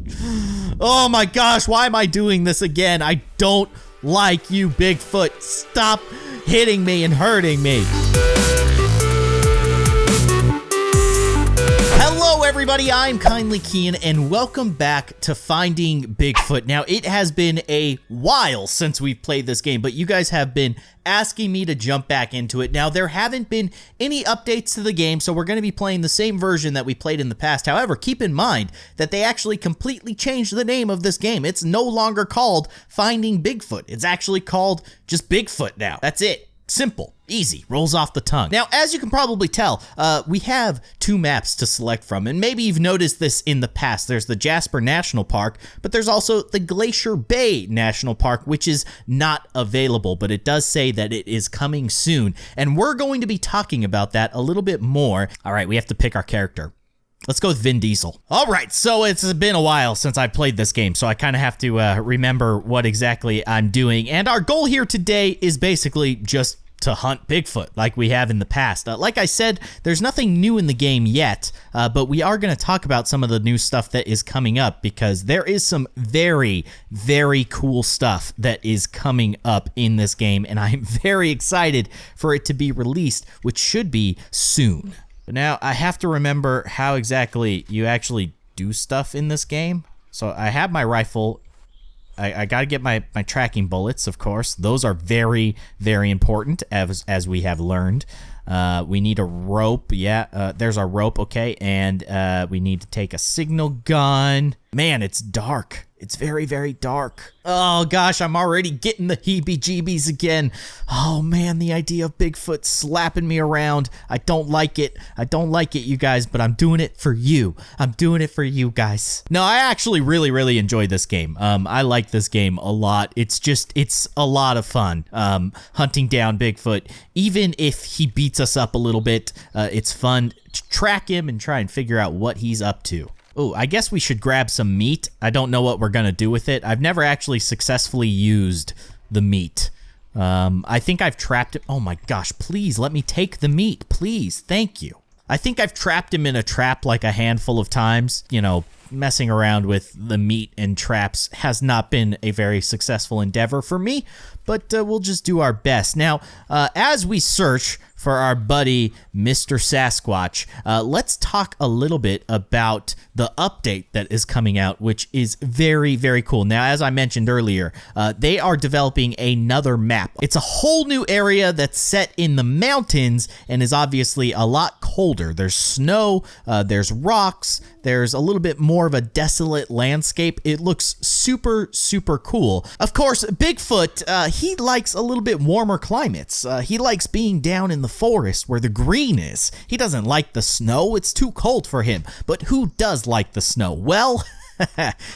Oh my gosh, why am I doing this again? I don't like you, Bigfoot. Stop hitting me and hurting me. Hello everybody, I'm Kindly Keyin, and welcome back to Finding Bigfoot. Now, it has been a while since we've played this game, but you guys have been asking me to jump back into it. Now, there haven't been any updates to the game, so we're going to be playing the same version that we played in the past. However, keep in mind that they actually completely changed the name of this game. It's no longer called Finding Bigfoot. It's actually called just Bigfoot now. That's it. Simple, easy, rolls off the tongue. Now, as you can probably tell, we have two maps to select from, and maybe you've noticed this in the past. There's the Jasper National Park, but there's also the Glacier Bay National Park, which is not available, but it does say that it is coming soon, and we're going to be talking about that a little bit more. All right, we have to pick our character. Let's go with Vin Diesel. All right, so it's been a while since I played this game, so I kind of have to remember what exactly I'm doing. And our goal here today is basically just to hunt Bigfoot like we have in the past. Like I said, there's nothing new in the game yet, but we are going to talk about some of the new stuff that is coming up because there is some very, very cool stuff that is coming up in this game, and I'm very excited for it to be released, which should be soon. But now I have to remember how exactly you actually do stuff in this game. So I have my rifle. I got to get my tracking bullets, of course. Those are very, very important, as we have learned. We need a rope. Yeah, there's our rope. Okay, and we need to take a signal gun. Man, it's dark. It's very, very dark. Oh gosh, I'm already getting the heebie-jeebies again. Oh man, the idea of Bigfoot slapping me around. I don't like it. I don't like it, you guys, but I'm doing it for you. I'm doing it for you guys. No, I actually really, really enjoyed this game. I like this game a lot. It's a lot of fun hunting down Bigfoot. Even if he beats us up a little bit, it's fun to track him and try and figure out what he's up to. Oh, I guess we should grab some meat. I don't know what we're going to do with it. I've never actually successfully used the meat. I think I've trapped it. Oh my gosh, please let me take the meat, please. Thank you. I think I've trapped him in a trap like a handful of times. You know, messing around with the meat and traps has not been a very successful endeavor for me, but we'll just do our best. Now, as we search for our buddy, Mr. Sasquatch, let's talk a little bit about the update that is coming out, which is very, very cool. Now, as I mentioned earlier, they are developing another map. It's a whole new area that's set in the mountains and is obviously a lot colder. There's snow, there's rocks, there's a little bit more of a desolate landscape. It looks super, super cool. Of course, Bigfoot, he likes a little bit warmer climates. He likes being down in the forest where the green is. He doesn't like the snow. It's too cold for him. But who does like the snow? Well,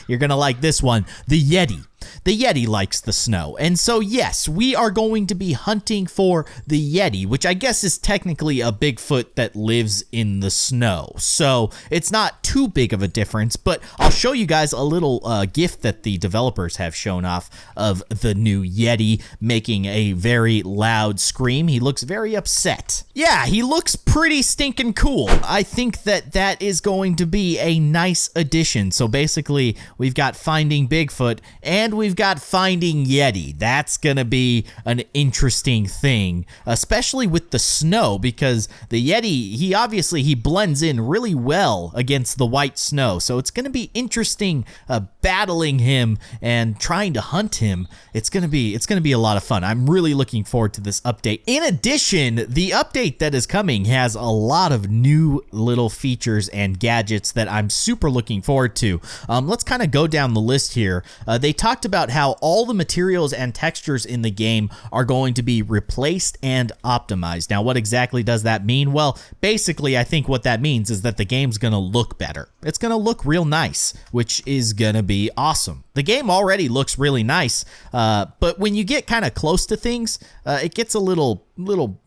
you're gonna like this one, the Yeti. The Yeti likes the snow, and so yes, we are going to be hunting for the Yeti, which I guess is technically a Bigfoot that lives in the snow, so it's not too big of a difference, but I'll show you guys a little GIF that the developers have shown off of the new Yeti making a very loud scream. He looks very upset. Yeah, he looks pretty stinking cool. I think that is going to be a nice addition. So basically, we've got Finding Bigfoot, and we've got Finding Yeti. That's gonna be an interesting thing, especially with the snow, because the Yeti, he blends in really well against the white snow. So it's gonna be interesting battling him and trying to hunt him. It's gonna be a lot of fun. I'm really looking forward to this update. In addition, the update that is coming has a lot of new little features and gadgets that I'm super looking forward to. Let's kind of go down the list here. They talked about how all the materials and textures in the game are going to be replaced and optimized. Now, what exactly does that mean? Well, basically, I think what that means is that the game's going to look better. It's going to look real nice, which is going to be awesome. The game already looks really nice, but when you get kind of close to things, it gets a little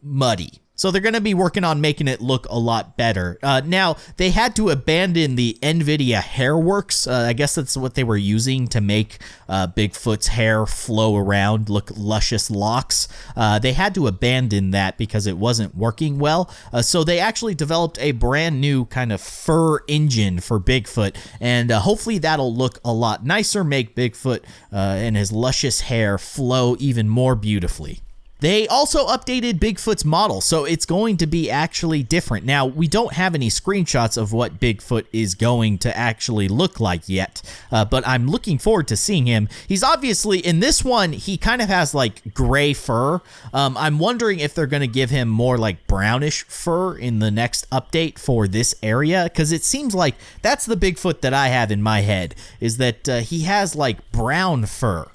muddy. So they're going to be working on making it look a lot better. Now, they had to abandon the NVIDIA Hairworks. I guess that's what they were using to make Bigfoot's hair flow around, look luscious locks. They had to abandon that because it wasn't working well. So they actually developed a brand new kind of fur engine for Bigfoot. And hopefully that'll look a lot nicer, make Bigfoot and his luscious hair flow even more beautifully. They also updated Bigfoot's model, so it's going to be actually different. Now, we don't have any screenshots of what Bigfoot is going to actually look like yet, but I'm looking forward to seeing him. He's obviously, in this one, he kind of has like gray fur. I'm wondering if they're going to give him more like brownish fur in the next update for this area, because it seems like that's the Bigfoot that I have in my head, is that he has like brown fur.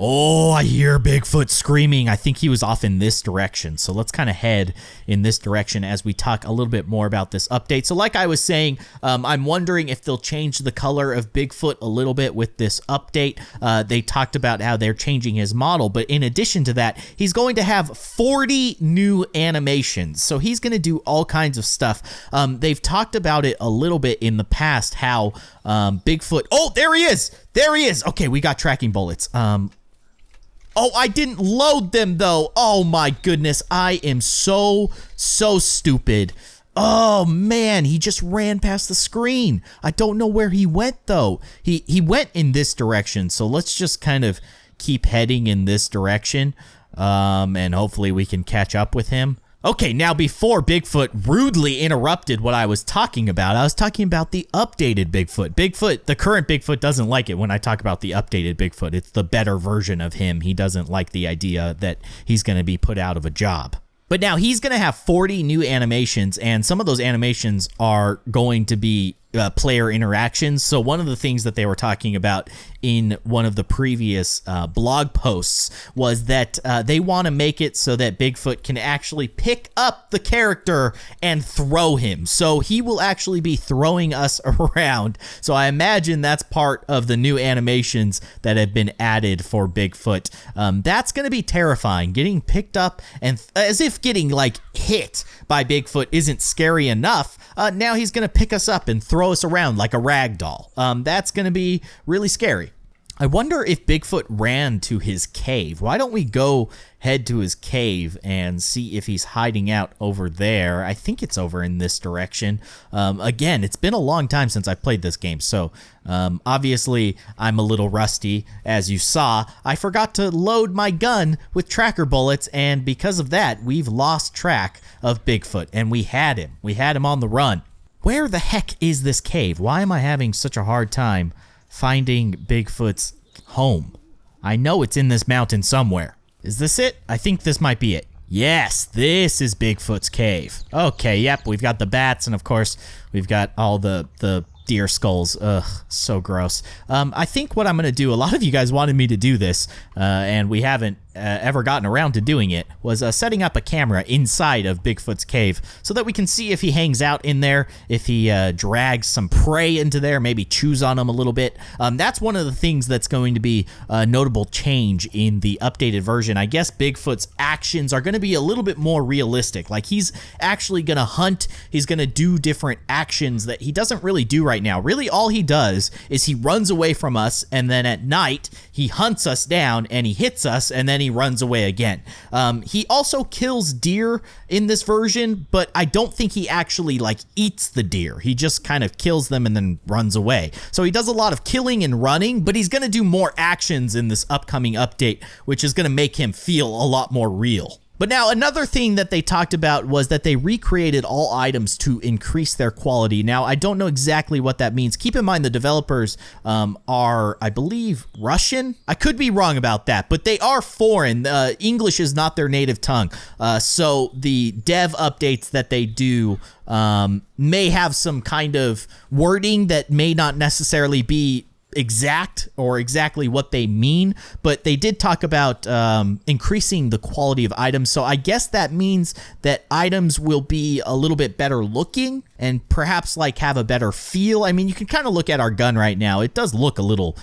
Oh, I hear Bigfoot screaming. I think he was off in this direction. So let's kind of head in this direction as we talk a little bit more about this update. So like I was saying, I'm wondering if they'll change the color of Bigfoot a little bit with this update. They talked about how they're changing his model, but in addition to that, he's going to have 40 new animations. So he's going to do all kinds of stuff. They've talked about it a little bit in the past, how Bigfoot... Oh, there he is! There he is! Okay, we got tracking bullets. Oh, I didn't load them, though. Oh, my goodness. I am so stupid. Oh, man. He just ran past the screen. I don't know where he went, though. He went in this direction, so let's just kind of keep heading in this direction, and hopefully we can catch up with him. Okay, now before Bigfoot rudely interrupted what I was talking about, I was talking about the updated Bigfoot. The current Bigfoot doesn't like it when I talk about the updated Bigfoot. It's the better version of him. He doesn't like the idea that he's going to be put out of a job. But now he's going to have 40 new animations, and some of those animations are going to be player interactions. So one of the things that they were talking about in one of the previous blog posts was that they want to make it so that Bigfoot can actually pick up the character and throw him. So he will actually be throwing us around. So I imagine that's part of the new animations that have been added for Bigfoot. That's going to be terrifying, getting picked up, and as if getting like hit by Bigfoot isn't scary enough. Now he's going to pick us up and throw us around like a rag doll. That's going to be really scary. I wonder if Bigfoot ran to his cave. Why don't we go head to his cave and see if he's hiding out over there? I think it's over in this direction. Again, it's been a long time since I played this game, so obviously I'm a little rusty. As you saw, I forgot to load my gun with tracker bullets, and because of that, we've lost track of Bigfoot, and we had him. We had him on the run. Where the heck is this cave? Why am I having such a hard time finding Bigfoot's home? I know it's in this mountain somewhere. Is this it? I think this might be it. Yes, this is Bigfoot's cave. Okay, yep, we've got the bats, and of course, we've got all the deer skulls. Ugh, so gross. I think what I'm going to do, a lot of you guys wanted me to do this, and we haven't ever gotten around to doing it, was setting up a camera inside of Bigfoot's cave so that we can see if he hangs out in there, if he drags some prey into there, maybe chews on them a little bit. That's one of the things that's going to be a notable change in the updated version. I guess Bigfoot's actions are going to be a little bit more realistic. Like, he's actually going to hunt, he's going to do different actions that he doesn't really do right now. Really, all he does is he runs away from us, and then at night, he hunts us down, and he hits us, and then he runs away again. He also kills deer in this version, but I don't think he actually like eats the deer. He just kind of kills them and then runs away. So he does a lot of killing and running, but he's going to do more actions in this upcoming update, which is going to make him feel a lot more real. But now another thing that they talked about was that they recreated all items to increase their quality. Now, I don't know exactly what that means. Keep in mind the developers are, I believe, Russian. I could be wrong about that, but they are foreign. English is not their native tongue. So the dev updates that they do may have some kind of wording that may not necessarily be exact or exactly what they mean, but they did talk about increasing the quality of items. So I guess that means that items will be a little bit better looking and perhaps like have a better feel. I mean, you can kind of look at our gun right now. It does look a little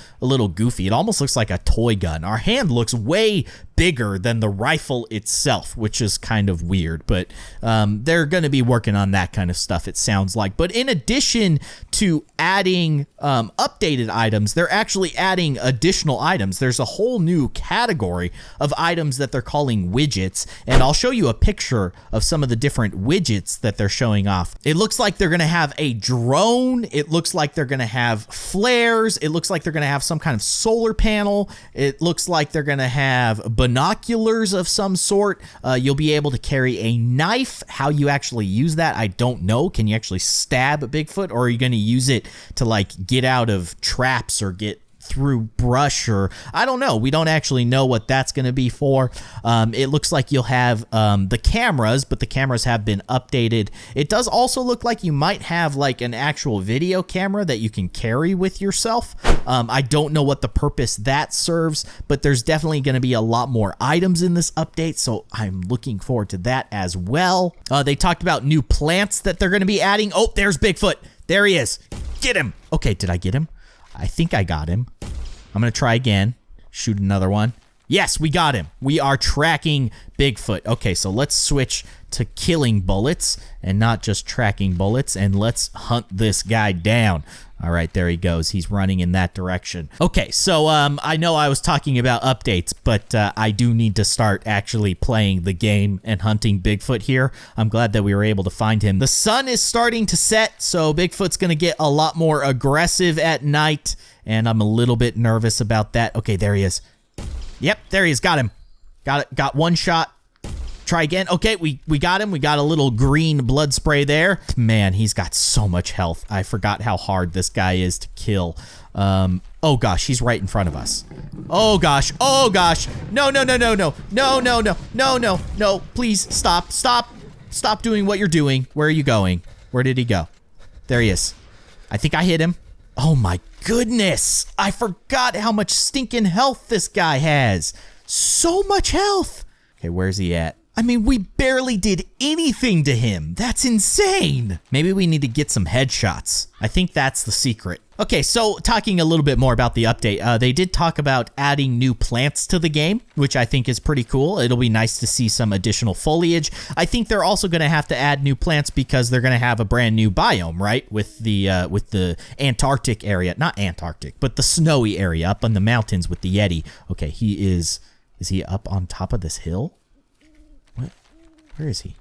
goofy. It almost looks like a toy gun. Our hand looks way bigger than the rifle itself, which is kind of weird, but they're going to be working on that kind of stuff, it sounds like. But in addition to adding updated items, they're actually adding additional items. There's a whole new category of items that they're calling widgets, and I'll show you a picture of some of the different widgets that they're showing off. It looks like they're going to have a drone. It looks like they're going to have flares. It looks like they're going to have some kind of solar panel. It looks like they're going to have binoculars of some sort. You'll be able to carry a knife. How you actually use that, I don't know. Can you actually stab a Bigfoot, or are you going to use it to like get out of traps or get through brush, or I don't know. We don't actually know what that's going to be for. It looks like you'll have the cameras, but the cameras have been updated. It does also look like you might have like an actual video camera that you can carry with yourself. I don't know what the purpose that serves, but there's definitely going to be a lot more items in this update, so I'm looking forward to that as well. They talked about new plants that they're going to be adding. Oh, there's Bigfoot. There he is. Get him. Okay, did I get him? I think I got him. I'm going to try again. Shoot another one. Yes, we got him. We are tracking Bigfoot. Okay, so let's switch to killing bullets and not just tracking bullets, and let's hunt this guy down. All right, there he goes. He's running in that direction. Okay, so I know I was talking about updates, but I do need to start actually playing the game and hunting Bigfoot here. I'm glad that we were able to find him. The sun is starting to set, so Bigfoot's going to get a lot more aggressive at night, and I'm a little bit nervous about that. Okay, there he is. Yep, there he is. Got him. Got one shot. Try again. Okay, we got him. We got a little green blood spray there. Man, he's got so much health. I forgot how hard this guy is to kill. Oh gosh, he's right in front of us. Oh gosh. Oh gosh. No. Please stop. Stop doing what you're doing. Where are you going? Where did he go? There he is. I think I hit him. Oh my goodness. I forgot how much stinking health this guy has. So much health. Okay, where's he at? I mean, we barely did anything to him. That's insane. Maybe we need to get some headshots. I think that's the secret. Okay, so talking a little bit more about the update, they did talk about adding new plants to the game, which I think is pretty cool. It'll be nice to see some additional foliage. I think they're also going to have to add new plants because they're going to have a brand new biome, right? With the Antarctic area, not Antarctic, but the snowy area up on the mountains with the Yeti. Okay, is he up on top of this hill? What? Where is he?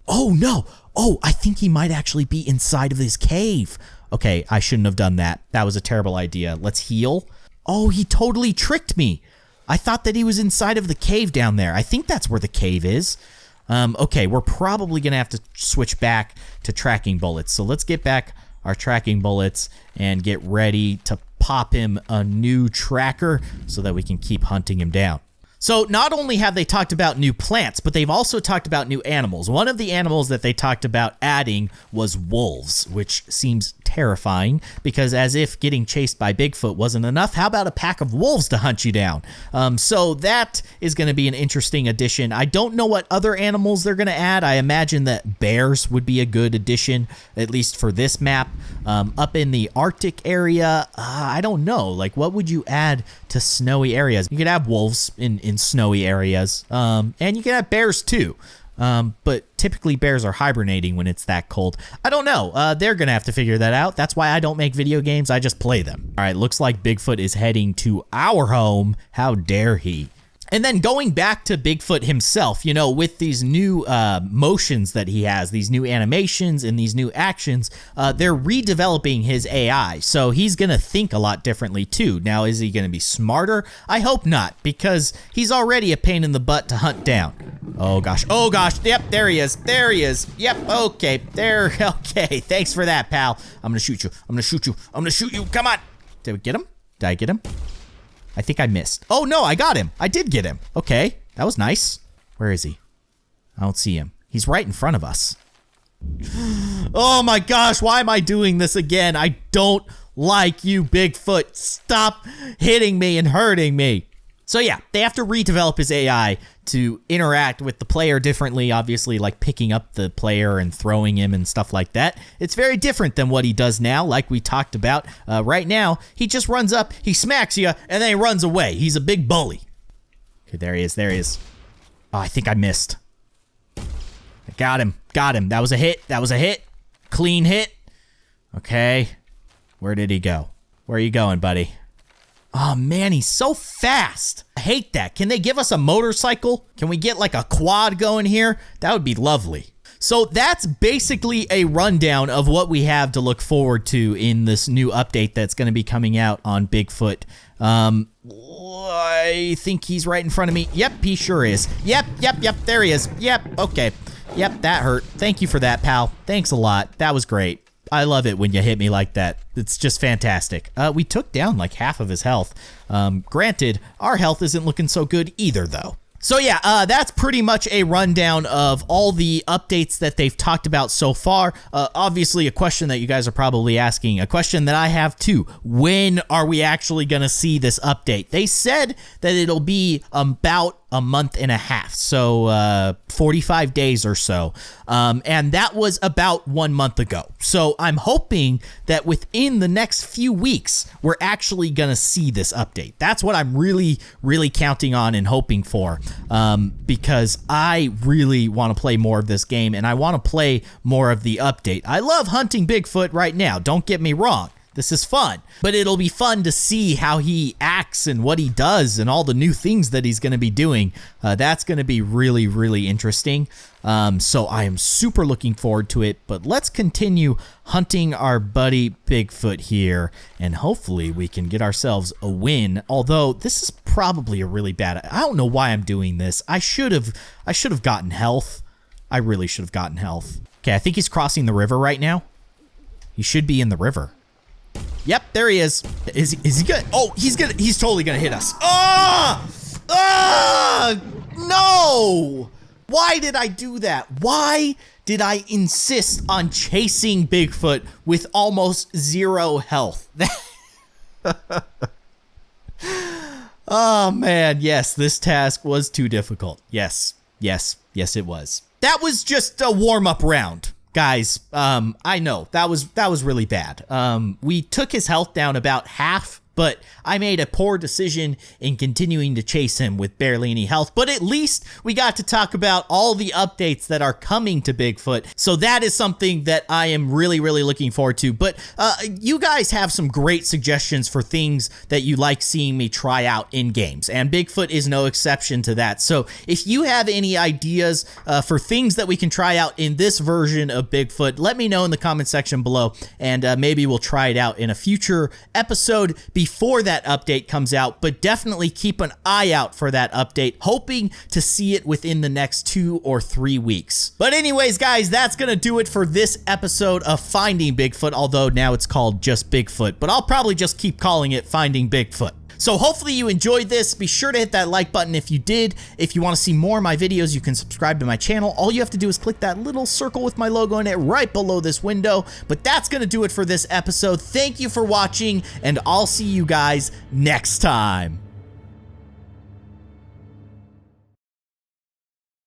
Oh, no. Oh, I think he might actually be inside of this cave. Okay, I shouldn't have done that. That was a terrible idea. Let's heal. Oh, he totally tricked me. I thought that he was inside of the cave down there. I think that's where the cave is. Okay, we're probably going to have to switch back to tracking bullets. So let's get back our tracking bullets and get ready to pop him a new tracker so that we can keep hunting him down. So not only have they talked about new plants, but they've also talked about new animals. One of the animals that they talked about adding was wolves, which seems terrifying because as if getting chased by Bigfoot wasn't enough, how about a pack of wolves to hunt you down? So that is going to be an interesting addition. I don't know what other animals they're going to add. I imagine that bears would be a good addition, at least for this map. Up in the Arctic area, I don't know. Like, what would you add to snowy areas? You could have wolves in snowy areas, and you can have bears too. But typically bears are hibernating when it's that cold. I don't know. They're going to have to figure that out. That's why I don't make video games. I just play them. All right, looks like Bigfoot is heading to our home. How dare he? And then going back to Bigfoot himself, you know, with these new motions that he has, these new animations and these new actions, they're redeveloping his AI. So he's going to think a lot differently too. Now, is he going to be smarter? I hope not, because he's already a pain in the butt to hunt down. Oh gosh. Oh gosh. Yep, there he is. There he is. Yep, okay. There. Okay, thanks for that, pal. I'm going to shoot you. I'm going to shoot you. I'm going to shoot you. Come on. Did we get him? Did I get him? I think I missed. Oh, no, I got him. I did get him. Okay, that was nice. Where is he? I don't see him. He's right in front of us. Oh, my gosh. Why am I doing this again? I don't like you, Bigfoot. Stop hitting me and hurting me. So yeah, they have to redevelop his AI to interact with the player differently, obviously, like picking up the player and throwing him and stuff like that. It's very different than what he does now, like we talked about. Right now, he just runs up, he smacks you, and then he runs away. He's a big bully. Okay, there he is, there he is. Oh, I think I missed. I got him, got him. That was a hit, that was a hit. Clean hit. Okay, where did he go? Where are you going, buddy? Oh man, he's so fast. I hate that. Can they give us a motorcycle? Can we get like a quad going here? That would be lovely. So that's basically a rundown of what we have to look forward to in this new update that's going to be coming out on Bigfoot. I think he's right in front of me. Yep, he sure is. Yep, there he is. Yep, okay. Yep, that hurt. Thank you for that, pal. Thanks a lot. That was great. I love it when you hit me like that. It's just fantastic. We took down like half of his health. Granted, our health isn't looking so good either, though. So yeah, that's pretty much a rundown of all the updates that they've talked about so far. Obviously, a question that you guys are probably asking, a question that I have too. When are we actually going to see this update? They said that it'll be about a month and a half, so 45 days or so, and that was about 1 month ago. So I'm hoping that within the next few weeks, we're actually gonna see this update. That's what I'm really counting on and hoping for, because I really want to play more of this game, and I want to play more of the update. I love hunting Bigfoot right now, don't get me wrong. This is fun, but it'll be fun to see how he acts and what he does and all the new things that he's going to be doing. That's going to be really interesting. So I am super looking forward to it, but let's continue hunting our buddy Bigfoot here, and hopefully we can get ourselves a win. Although this is probably a really bad, I don't know why I'm doing this. I should have gotten health. I really should have gotten health. Okay, I think he's crossing the river right now. He should be in the river. Yep, there he is. Is he good? Oh, he's totally gonna hit us. No! Why did I do that? Why did I insist on chasing Bigfoot with almost 0 health? Oh man, yes, this task was too difficult. Yes, it was. That was just a warm-up round. Guys, I know that was really bad. We took his health down about half, but I made a poor decision in continuing to chase him with barely any health. But at least we got to talk about all the updates that are coming to Bigfoot. So that is something that I am really looking forward to. But you guys have some great suggestions for things that you like seeing me try out in games, and Bigfoot is no exception to that. So if you have any ideas for things that we can try out in this version of Bigfoot, let me know in the comment section below, and maybe we'll try it out in a future episode before that update comes out. But definitely keep an eye out for that update, hoping to see it within the next 2 or 3 weeks. But anyways, guys, that's gonna do it for this episode of Finding Bigfoot, although now it's called just Bigfoot, but I'll probably just keep calling it Finding Bigfoot. So hopefully you enjoyed this. Be sure to hit that like button if you did. If you want to see more of my videos, you can subscribe to my channel. All you have to do is click that little circle with my logo in it right below this window. But that's going to do it for this episode. Thank you for watching, and I'll see you guys next time.